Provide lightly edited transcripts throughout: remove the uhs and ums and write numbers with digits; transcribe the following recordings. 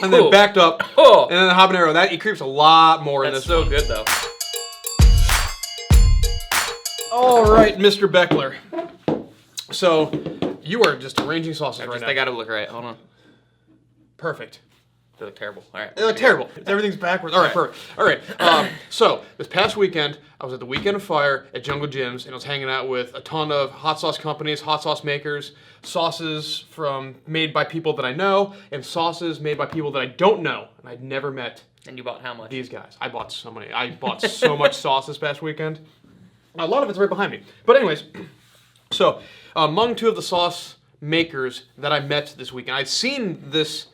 and then backed up, and then the habanero. That it creeps a lot more in this. That's so good though. All right, Mr. Beckler. So you are just arranging sauces right now. I gotta look right. Hold on. Perfect. They look terrible. All right. They look terrible. Everything's backwards. All right, perfect. All right. So this past weekend, I was at the Weekend of Fire at Jungle Jim's, and I was hanging out with a ton of hot sauce companies, hot sauce makers, sauces made by people that I know, and sauces made by people that I don't know, and I'd never met. And you bought how much? These guys. I bought so many. I bought so much sauce this past weekend. A lot of it's right behind me. But anyways, so among two of the sauce makers that I met this weekend, I'd seen this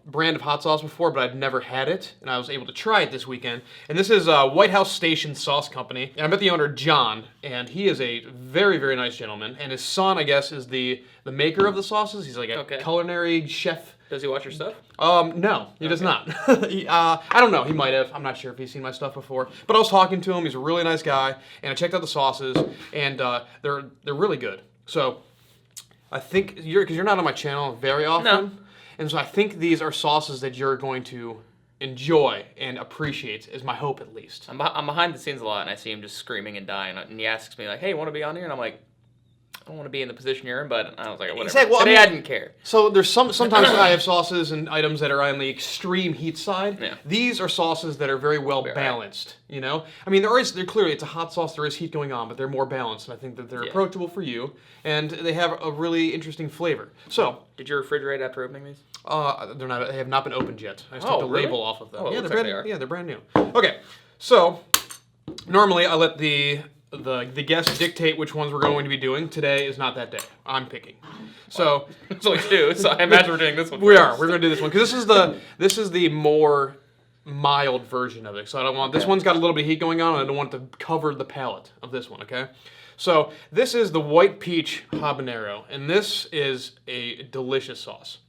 brand of hot sauce before, but I've never had it, and I was able to try it this weekend. And this is Whitehouse Station Sauce Company, and I met the owner, John, and he is a very, very nice gentleman, and his son, I guess, is the maker of the sauces. He's like a culinary chef. Does he watch your stuff? No, he does not. I don't know, he might have. I'm not sure if he's seen my stuff before, but I was talking to him. He's a really nice guy, and I checked out the sauces, and they're really good. So I think, because you're not on my channel very often, no. And so I think these are sauces that you're going to enjoy and appreciate, is my hope at least. I'm behind the scenes a lot, and I see him just screaming and dying. And he asks me, like, hey, want to be on here? And I'm like, I don't want to be in the position you're in, but I was like, whatever. Exactly. Well, Today I didn't care. So there's sometimes I have sauces and items that are on the extreme heat side. Yeah. These are sauces that are very well balanced, you know? I mean, they're clearly, it's a hot sauce, there is heat going on, but they're more balanced, and I think that they're approachable for you, and they have a really interesting flavor. So, did you refrigerate after opening these? They have not been opened yet. I just took the label off of them. Oh, yeah, they're brand new. Are. Okay, so normally I let the guests dictate which ones we're going to be doing. Today is not that day. I'm picking. So it's only two. So I imagine we're doing this one. We are. We're going to do this one because this is the more mild version of it. So I don't want this one's got a little bit of heat going on, and I don't want it to cover the palate of this one. Okay. So this is the white peach habanero, and this is a delicious sauce.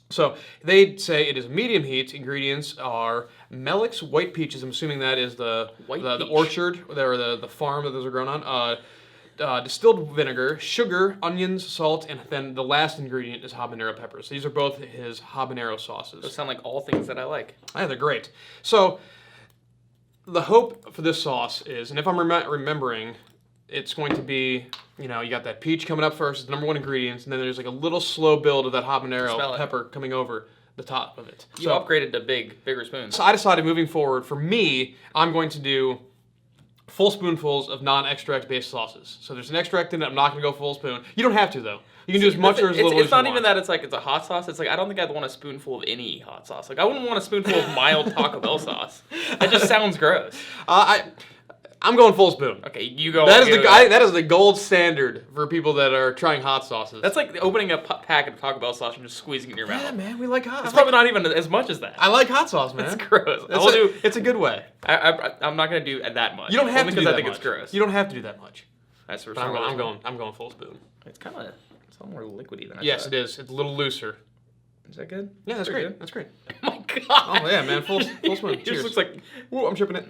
So they say it is medium heat. Ingredients are Melix white peaches. I'm assuming that is the orchard or the farm that those are grown on. Distilled vinegar, sugar, onions, salt, and then the last ingredient is habanero peppers. These are both his habanero sauces. Those sound like all things that I like. Yeah, they're great. So the hope for this sauce is, and if I'm remembering, it's going to be, you got that peach coming up first, the number one ingredients, and then there's like a little slow build of that habanero pepper coming over the top of it. You upgraded to bigger spoons. So I decided moving forward, for me, I'm going to do full spoonfuls of non-extract based sauces. So there's an extract in it. I'm not going to go full spoon. You don't have to, though. You can do as much or as little as you want. It's not even that it's like it's a hot sauce. It's like I don't think I'd want a spoonful of any hot sauce. Like I wouldn't want a spoonful of mild Taco Bell sauce. That just sounds gross. I'm going full spoon. Okay, you go. That is the gold standard for people that are trying hot sauces. That's like opening a packet of Taco Bell sauce and just squeezing it in your mouth. Yeah, man, we like hot. It's probably not even as much as that. I like hot sauce, man. It's gross. It's a good way. I'm not gonna do that much. You don't have to do that much. I think it's gross. You don't have to do that much. That's for sure. I'm going full spoon. It's a little more liquidy than I thought. Yes, it is. It's a little looser. Is that good? Yeah, that's great. Good. That's great. Oh my god. Oh yeah, man, full spoon. It just looks like. Ooh, I'm tripping it.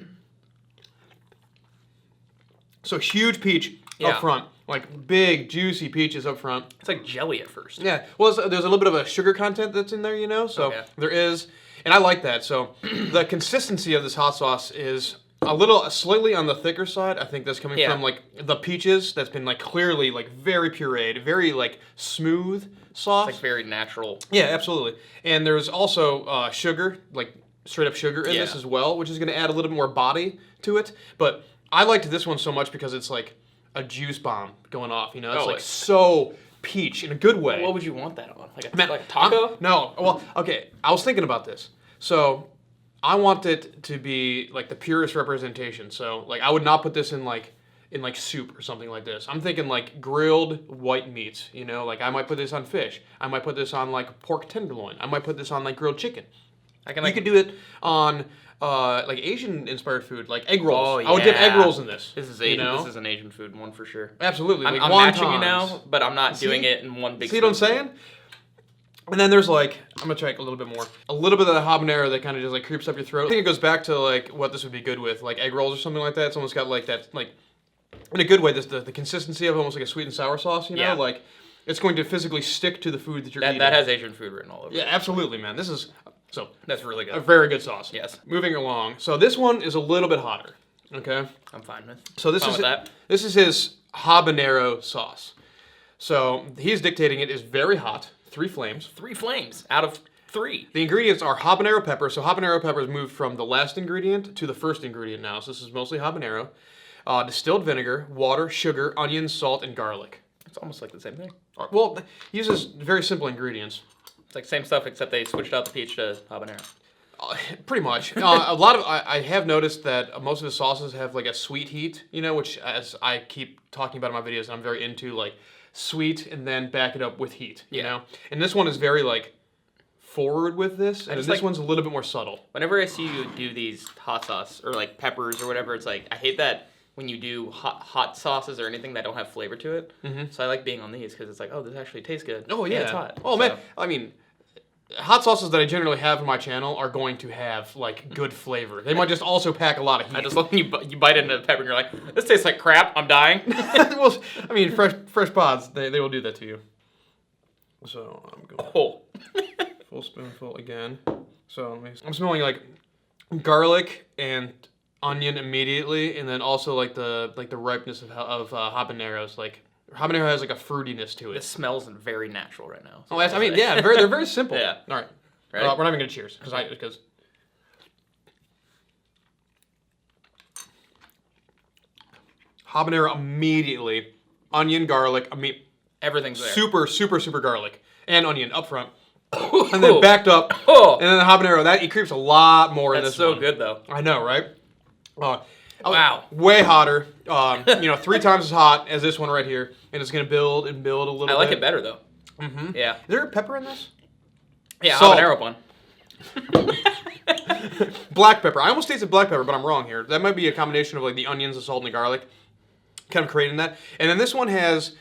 So huge peach up front, like big juicy peaches up front. It's like jelly at first. Yeah, well, there's a little bit of a sugar content that's in there, so there is, and I like that. So the consistency of this hot sauce is slightly on the thicker side. I think that's coming from like the peaches that's been like clearly like very pureed, very like smooth sauce. It's like very natural. Yeah, absolutely. And there's also sugar, like straight up sugar in this as well, which is going to add a little bit more body to it. But I liked this one so much because it's like a juice bomb going off, It's like so peach in a good way. What would you want that on? Like a taco? No. Well, okay. I was thinking about this. So I want it to be like the purest representation. So like I would not put this in like soup or something like this. I'm thinking like grilled white meats, Like I might put this on fish. I might put this on like pork tenderloin. I might put this on like grilled chicken. You could do it on like Asian inspired food, like egg rolls. Oh, yeah. I would dip egg rolls in this. This is Asian. This is an Asian food one for sure. Absolutely. I'm like matching you now, but I'm not doing it in one big. See what I'm saying? And then there's like, I'm gonna try a little bit more. A little bit of the habanero that kind of just like creeps up your throat. I think it goes back to like what this would be good with, like egg rolls or something like that. It's almost got like that, like in a good way. The consistency of almost like a sweet and sour sauce, Like it's going to physically stick to the food that you're eating. That has Asian food written all over Yeah, it. absolutely, man. This is That's really a good. very good sauce. Yes. Moving along. So this one is a little bit hotter. Okay. I'm fine with. So this Fine is with that. this is his habanero sauce. So he's dictating it is very hot, 3 flames. 3 flames out of 3. The ingredients are habanero pepper. So habanero pepper has moved from the last ingredient to the first ingredient now. So this is mostly habanero. Distilled vinegar, water, sugar, onions, salt, and garlic. It's almost like the same thing. Well, he uses very simple ingredients. It's like same stuff except they switched out the peach to habanero. Pretty much. A lot of I have noticed that most of the sauces have like a sweet heat, which as I keep talking about in my videos, I'm very into like sweet and then back it up with heat, you know? And this one is very like forward with this, and this one's a little bit more subtle. Whenever I see you do these hot sauce or like peppers or whatever, it's like I hate that when you do hot sauces or anything that don't have flavor to it. Mm-hmm. So I like being on these because it's like, oh, this actually tastes good. Oh yeah, and it's hot. Oh man, I mean, hot sauces that I generally have on my channel are going to have like good flavor. They might just also pack a lot of heat. I just love when you bite into the pepper and you're like, this tastes like crap. I'm dying. Well, I mean, fresh pods, they will do that to you. So I'm going full spoonful again. So I'm smelling like garlic and onion immediately, and then also like the ripeness of habaneros. Like habanero has like a fruitiness to it. This smells very natural right now. Oh, I mean, yeah, they're very simple. Yeah. All right. Ready? We're not even gonna cheers because. Habanero immediately, onion, garlic, Everything's there. super garlic and onion up front, and then backed up, and then the habanero it creeps a lot more in this one. That's so good though. I know, right? Wow. Way hotter. 3 times as hot as this one right here, and it's gonna build and build a little bit. I like it better though. Mm-hmm. Yeah. Is there pepper in this? Yeah, Salt. habanero one. Black pepper. I almost tasted black pepper, but I'm wrong here. That might be a combination of like the onions, the salt, and the garlic, kind of creating that. And then this one has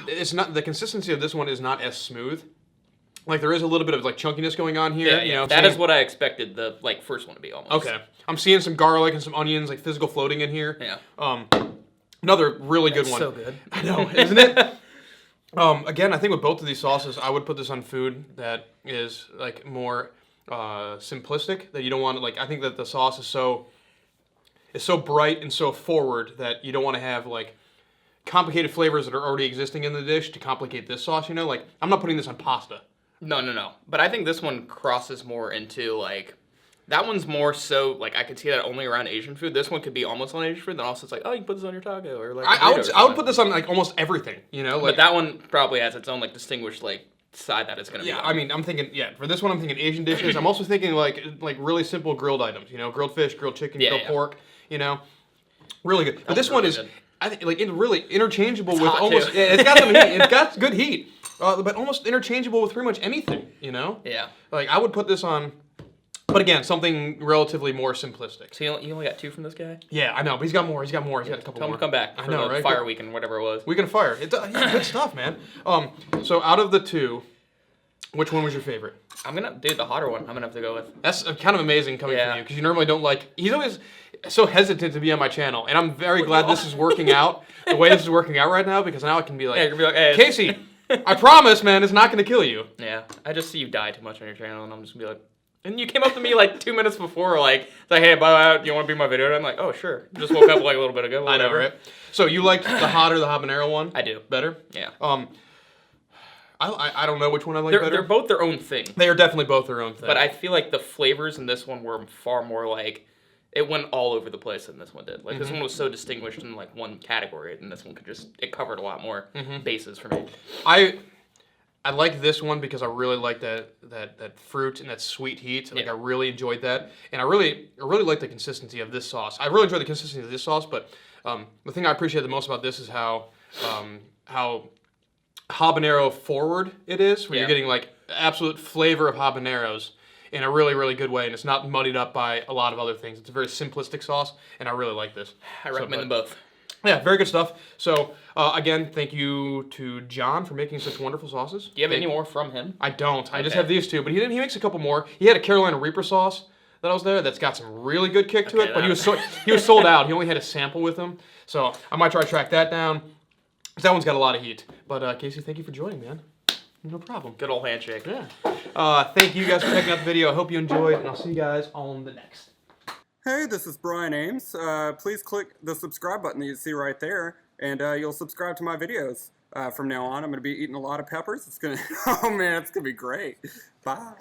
it's not the consistency of this one is not as smooth. Like there is a little bit of like chunkiness going on here. Yeah. That is what I expected the first one to be almost. Okay. I'm seeing some garlic and some onions like physical floating in here. Yeah. Another really good one. So good. I know, isn't it? Again, I think with both of these sauces, I would put this on food that is like more simplistic. That you don't want to like. I think that the sauce is so bright and so forward that you don't want to have like complicated flavors that are already existing in the dish to complicate this sauce. Like I'm not putting this on pasta. No. But I think this one crosses more into like. That one's more so, like, I could see that only around Asian food. This one could be almost on Asian food, then also it's like, oh, you can put this on your taco, or like I would put this on, like, almost everything, Like, but that one probably has its own, like, distinguished, like, side that it's going to be on. I mean, I'm thinking, for this one, I'm thinking Asian dishes. I'm also thinking, like really simple grilled items, grilled fish, grilled chicken, grilled pork, Really good. But this one is, good. I think, like, really interchangeable with almost, it's got some heat. It's got good heat, but almost interchangeable with pretty much anything, Yeah. Like, I would put this on... But again, something relatively more simplistic. So you only got 2 from this guy? Yeah, I know, but he's got more. He's got a couple more. Tell him to come back for the fire weekend, whatever it was. Weekend of Fire. It's good stuff, man. So out of the 2, which one was your favorite? I'm gonna do the hotter one. I'm gonna have to go with. That's kind of amazing coming from you because you normally don't like. He's always so hesitant to be on my channel, and I'm very glad this is working out the way this is working out right now because now I can be like, you're gonna be like, hey, Casey, I promise, man, it's not gonna kill you. Yeah, I just see you die too much on your channel, and I'm just gonna be like. And you came up to me like 2 minutes before, like, hey, by the way, you want to be my video? And I'm like, oh, sure. Just woke up like a little bit ago. I know, right? So you liked the hotter, the habanero one? I do. Better? Yeah. I don't know which one I like better. They're both their own thing. They are definitely both their own thing. But I feel like the flavors in this one were far more like, it went all over the place than this one did. Like, this one was so distinguished in like one category, and this one it covered a lot more bases for me. I like this one because I really like that fruit and that sweet heat. Like I really enjoyed that, and I really like the consistency of this sauce. I really enjoy the consistency of this sauce, but the thing I appreciate the most about this is how habanero forward it is. Where you're getting like absolute flavor of habaneros in a really good way, and it's not muddied up by a lot of other things. It's a very simplistic sauce, and I really like this. I recommend them both. Yeah, very good stuff. So, again, thank you to John for making such wonderful sauces. Do you have any more from him? I don't. Okay. I just have these 2, but he makes a couple more. He had a Carolina Reaper sauce that was there that's got some really good kick to it, but he was sold out. He only had a sample with him. So, I might try to track that down. That one's got a lot of heat. But Casey, thank you for joining, man. No problem. Good old handshake. Yeah. Thank you guys for checking out the video. I hope you enjoyed, and I'll see you guys on the next. Hey, this is Brian Ames. Please click the subscribe button that you see right there, and you'll subscribe to my videos. From now on, I'm going to be eating a lot of peppers. It's going to, oh man, it's going to be great. Bye.